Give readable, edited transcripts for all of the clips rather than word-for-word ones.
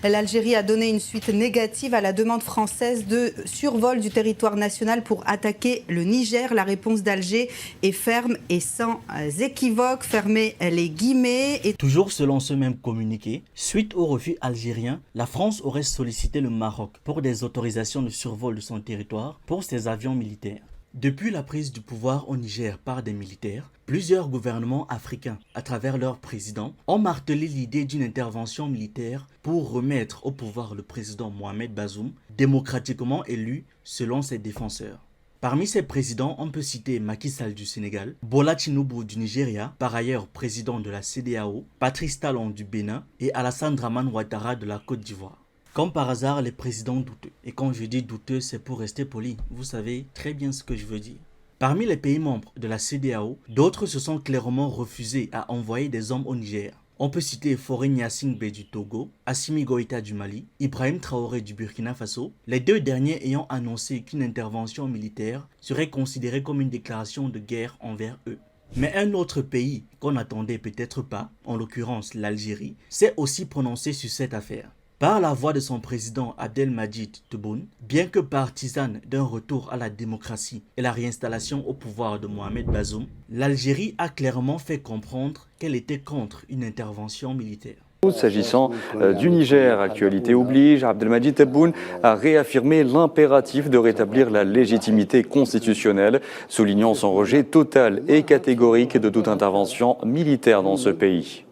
L'Algérie a donné une suite négative à la demande française de survol du territoire national pour attaquer le Niger. La réponse d'Alger est ferme et sans équivoque. Fermez les guillemets. Toujours selon ce même communiqué, suite au refus algérien, la France aurait sollicité le Maroc pour des autorisations de survol de son territoire pour ses avions militaires. Depuis la prise du pouvoir au Niger par des militaires, plusieurs gouvernements africains, à travers leurs présidents, ont martelé l'idée d'une intervention militaire pour remettre au pouvoir le président Mohamed Bazoum, démocratiquement élu selon ses défenseurs. Parmi ces présidents, on peut citer Macky Sall du Sénégal, Bola Tinubu du Nigeria, par ailleurs président de la CEDEAO, Patrice Talon du Bénin et Alassane Dramane Ouattara de la Côte d'Ivoire. Comme par hasard, les présidents douteux. Et quand je dis douteux, c'est pour rester poli. Vous savez très bien ce que je veux dire. Parmi les pays membres de la CEDEAO, d'autres se sont clairement refusés à envoyer des hommes au Niger. On peut citer Faure Gnassingbé du Togo, Assimi Goïta du Mali, Ibrahim Traoré du Burkina Faso, les deux derniers ayant annoncé qu'une intervention militaire serait considérée comme une déclaration de guerre envers eux. Mais un autre pays qu'on n'attendait peut-être pas, en l'occurrence l'Algérie, s'est aussi prononcé sur cette affaire. Par la voix de son président Abdelmadjid Tebboune, bien que partisane d'un retour à la démocratie et la réinstallation au pouvoir de Mohamed Bazoum, l'Algérie a clairement fait comprendre qu'elle était contre une intervention militaire. S'agissant du Niger, actualité oblige, Abdelmadjid Tebboune a réaffirmé l'impératif de rétablir la légitimité constitutionnelle, soulignant son rejet total et catégorique de toute intervention militaire dans ce pays.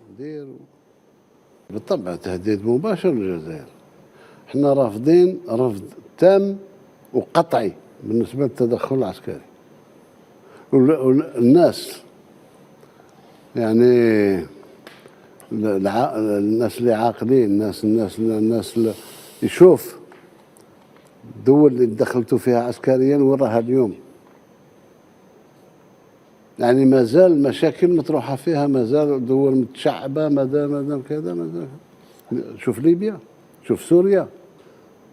بالطبع تهديد مباشر للجزائر. احنا رافضين رفض تام وقطعي بالنسبه للتدخل العسكري. والناس يعني الناس اللي عاقلين الناس اللي يشوف الدول اللي دخلتوا فيها عسكريا وين راها اليوم. يعني ما زال مشاكل مطروحة فيها ما زال دول متشعبة ما زال كذا شوف ليبيا شوف سوريا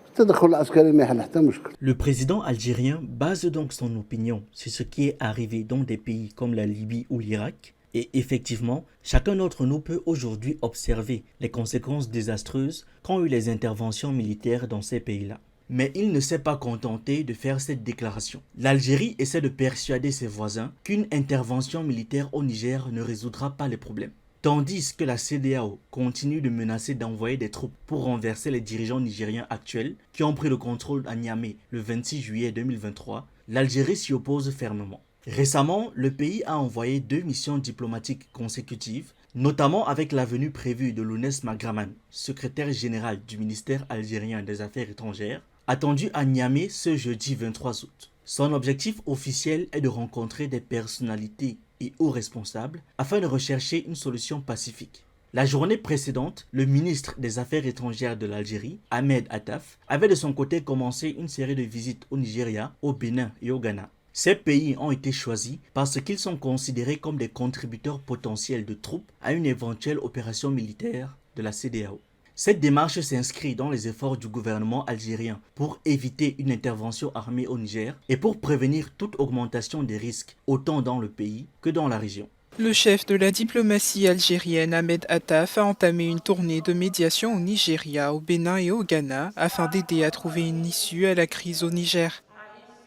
التدخل العسكري ما يحل حتى مشكل. Le président algérien base donc son opinion sur ce qui est arrivé dans des pays comme la Libye ou l'Irak. Et effectivement, chacun d'entre nous peut aujourd'hui observer les conséquences désastreuses qu'ont eu les interventions militaires dans ces pays-là. Mais il ne s'est pas contenté de faire cette déclaration. L'Algérie essaie de persuader ses voisins qu'une intervention militaire au Niger ne résoudra pas les problèmes. Tandis que la CEDEAO continue de menacer d'envoyer des troupes pour renverser les dirigeants nigériens actuels qui ont pris le contrôle à Niamey le 26 juillet 2023, l'Algérie s'y oppose fermement. Récemment, le pays a envoyé 2 missions diplomatiques consécutives, notamment avec la venue prévue de Lounès Magraman, secrétaire général du ministère algérien des Affaires étrangères, attendu à Niamey ce jeudi 23 août. Son objectif officiel est de rencontrer des personnalités et hauts responsables afin de rechercher une solution pacifique. La journée précédente, le ministre des Affaires étrangères de l'Algérie, Ahmed Attaf, avait de son côté commencé une série de visites au Nigeria, au Bénin et au Ghana. Ces pays ont été choisis parce qu'ils sont considérés comme des contributeurs potentiels de troupes à une éventuelle opération militaire de la CEDEAO. Cette démarche s'inscrit dans les efforts du gouvernement algérien pour éviter une intervention armée au Niger et pour prévenir toute augmentation des risques autant dans le pays que dans la région. Le chef de la diplomatie algérienne Ahmed Attaf a entamé une tournée de médiation au Nigeria, au Bénin et au Ghana afin d'aider à trouver une issue à la crise au Niger.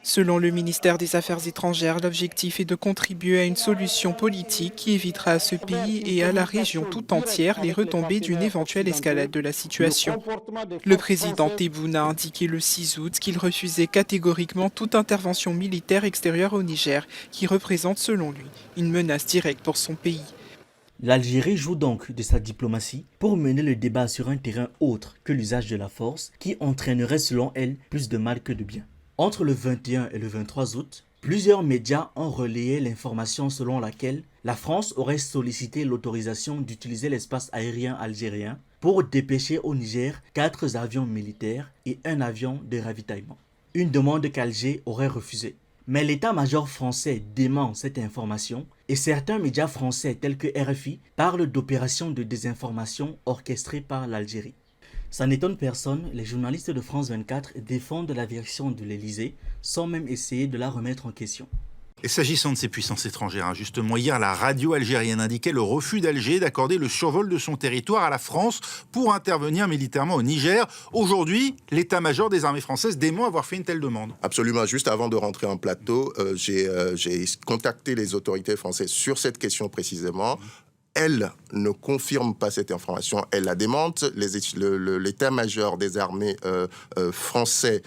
Selon le ministère des Affaires étrangères, l'objectif est de contribuer à une solution politique qui évitera à ce pays et à la région tout entière les retombées d'une éventuelle escalade de la situation. Le président Tebboune a indiqué le 6 août qu'il refusait catégoriquement toute intervention militaire extérieure au Niger, qui représente selon lui une menace directe pour son pays. L'Algérie joue donc de sa diplomatie pour mener le débat sur un terrain autre que l'usage de la force qui entraînerait selon elle plus de mal que de bien. Entre le 21 et le 23 août, plusieurs médias ont relayé l'information selon laquelle la France aurait sollicité l'autorisation d'utiliser l'espace aérien algérien pour dépêcher au Niger 4 avions militaires et un avion de ravitaillement. Une demande qu'Alger aurait refusée. Mais l'état-major français dément cette information et certains médias français tels que RFI parlent d'opérations de désinformation orchestrées par l'Algérie. Ça n'étonne personne, les journalistes de France 24 défendent la version de l'Élysée sans même essayer de la remettre en question. Et s'agissant de ces puissances étrangères, justement, hier, la radio algérienne indiquait le refus d'Alger d'accorder le survol de son territoire à la France pour intervenir militairement au Niger. Aujourd'hui, l'état-major des armées françaises dément avoir fait une telle demande. Absolument. Juste avant de rentrer en plateau, j'ai contacté les autorités françaises sur cette question précisément. Elle ne confirme pas cette information, elle la démente. L'état-major des armées français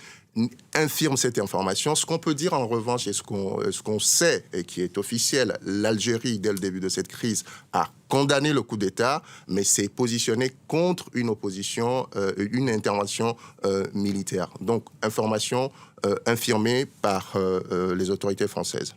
infirme cette information. Ce qu'on peut dire en revanche et ce qu'on sait et qui est officiel, l'Algérie, dès le début de cette crise, a condamné le coup d'État, mais s'est positionné contre une opposition, une intervention militaire. Donc, information infirmée par les autorités françaises.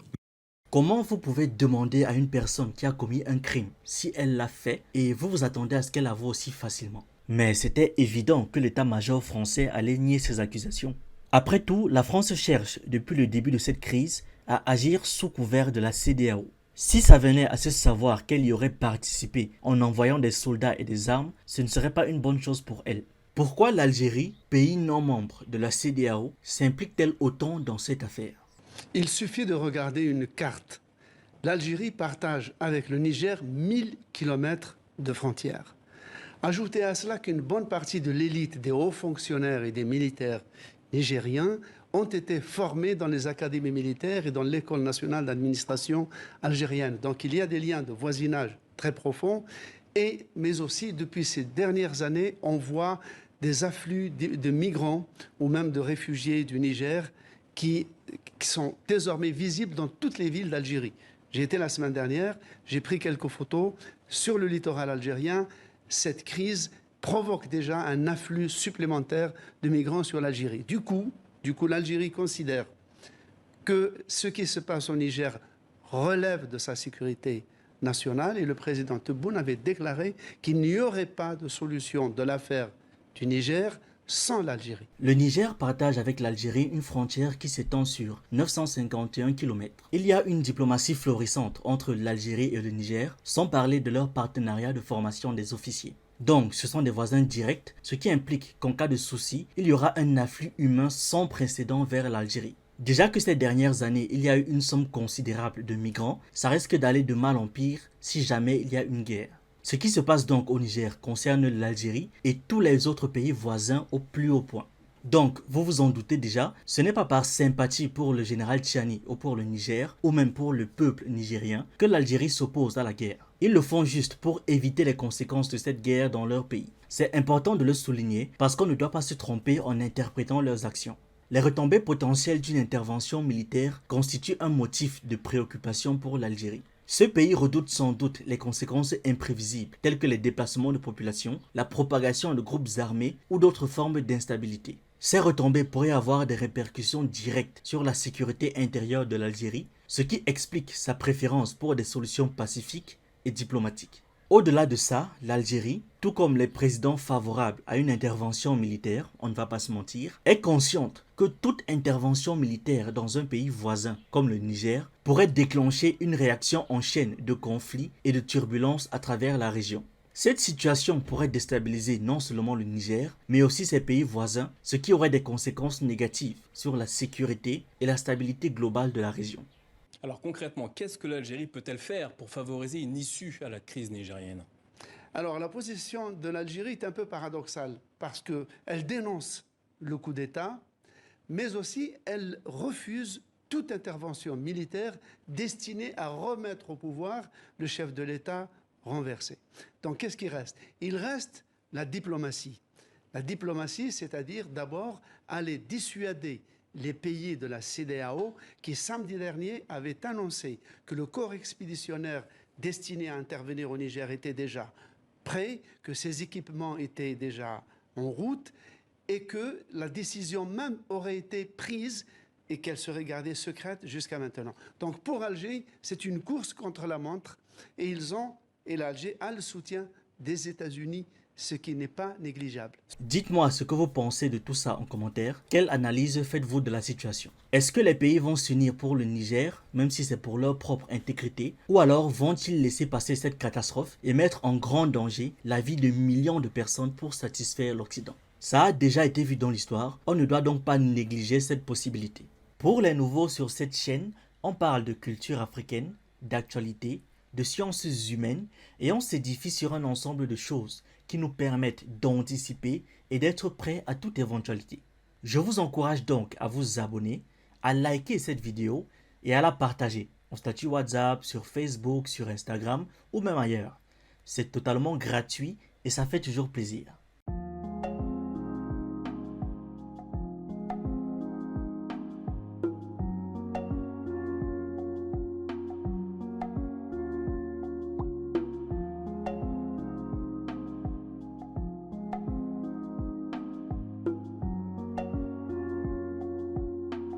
Comment vous pouvez demander à une personne qui a commis un crime si elle l'a fait et vous vous attendez à ce qu'elle avoue aussi facilement? Mais c'était évident que l'état-major français allait nier ces accusations. Après tout, la France cherche, depuis le début de cette crise, à agir sous couvert de la CEDEAO. Si ça venait à se savoir qu'elle y aurait participé en envoyant des soldats et des armes, ce ne serait pas une bonne chose pour elle. Pourquoi l'Algérie, pays non membre de la CEDEAO, s'implique-t-elle autant dans cette affaire? Il suffit de regarder une carte. L'Algérie partage avec le Niger 1000 km de frontières. Ajoutez à cela qu'une bonne partie de l'élite des hauts fonctionnaires et des militaires nigériens ont été formés dans les académies militaires et dans l'École nationale d'administration algérienne. Donc il y a des liens de voisinage très profonds, mais aussi depuis ces dernières années, on voit des afflux de migrants ou même de réfugiés du Niger qui sont désormais visibles dans toutes les villes d'Algérie. J'ai été la semaine dernière, j'ai pris quelques photos sur le littoral algérien. Cette crise provoque déjà un afflux supplémentaire de migrants sur l'Algérie. Du coup, l'Algérie considère que ce qui se passe au Niger relève de sa sécurité nationale et le président Tebboune avait déclaré qu'il n'y aurait pas de solution de l'affaire du Niger sans l'Algérie. Le Niger partage avec l'Algérie une frontière qui s'étend sur 951 km. Il y a une diplomatie florissante entre l'Algérie et le Niger, sans parler de leur partenariat de formation des officiers. Donc, ce sont des voisins directs, ce qui implique qu'en cas de souci, il y aura un afflux humain sans précédent vers l'Algérie. Déjà que ces dernières années, il y a eu une somme considérable de migrants, ça risque d'aller de mal en pire si jamais il y a une guerre. Ce qui se passe donc au Niger concerne l'Algérie et tous les autres pays voisins au plus haut point. Donc, vous vous en doutez déjà, ce n'est pas par sympathie pour le général Tchiani ou pour le Niger, ou même pour le peuple nigérien, que l'Algérie s'oppose à la guerre. Ils le font juste pour éviter les conséquences de cette guerre dans leur pays. C'est important de le souligner parce qu'on ne doit pas se tromper en interprétant leurs actions. Les retombées potentielles d'une intervention militaire constituent un motif de préoccupation pour l'Algérie. Ce pays redoute sans doute les conséquences imprévisibles telles que les déplacements de population, la propagation de groupes armés ou d'autres formes d'instabilité. Ces retombées pourraient avoir des répercussions directes sur la sécurité intérieure de l'Algérie, ce qui explique sa préférence pour des solutions pacifiques et diplomatiques. Au-delà de ça, l'Algérie, tout comme les présidents favorables à une intervention militaire, on ne va pas se mentir, est consciente que toute intervention militaire dans un pays voisin comme le Niger pourrait déclencher une réaction en chaîne de conflits et de turbulences à travers la région. Cette situation pourrait déstabiliser non seulement le Niger, mais aussi ses pays voisins, ce qui aurait des conséquences négatives sur la sécurité et la stabilité globale de la région. Alors concrètement, qu'est-ce que l'Algérie peut-elle faire pour favoriser une issue à la crise nigérienne? Alors la position de l'Algérie est un peu paradoxale parce qu'elle dénonce le coup d'État, mais aussi elle refuse toute intervention militaire destinée à remettre au pouvoir le chef de l'État renversé. Donc qu'est-ce qui reste? Il reste la diplomatie. La diplomatie, c'est-à-dire d'abord aller dissuader les pays de la CEDEAO qui, samedi dernier, avaient annoncé que le corps expéditionnaire destiné à intervenir au Niger était déjà prêt, que ses équipements étaient déjà en route et que la décision même aurait été prise et qu'elle serait gardée secrète jusqu'à maintenant. Donc pour Alger, c'est une course contre la montre et l'Alger a le soutien des États-Unis, ce qui n'est pas négligeable. Dites-moi ce que vous pensez de tout ça en commentaire. Quelle analyse faites-vous de la situation? Est-ce que les pays vont s'unir pour le Niger, même si c'est pour leur propre intégrité? Ou alors vont-ils laisser passer cette catastrophe et mettre en grand danger la vie de millions de personnes pour satisfaire l'Occident? Ça a déjà été vu dans l'histoire, on ne doit donc pas négliger cette possibilité. Pour les nouveaux sur cette chaîne, On parle de culture africaine, d'actualité, de sciences humaines et on s'édifie sur un ensemble de choses qui nous permettent d'anticiper et d'être prêts à toute éventualité. Je vous encourage donc à vous abonner, à liker cette vidéo et à la partager en statut WhatsApp, sur Facebook, sur Instagram ou même ailleurs. C'est totalement gratuit et ça fait toujours plaisir.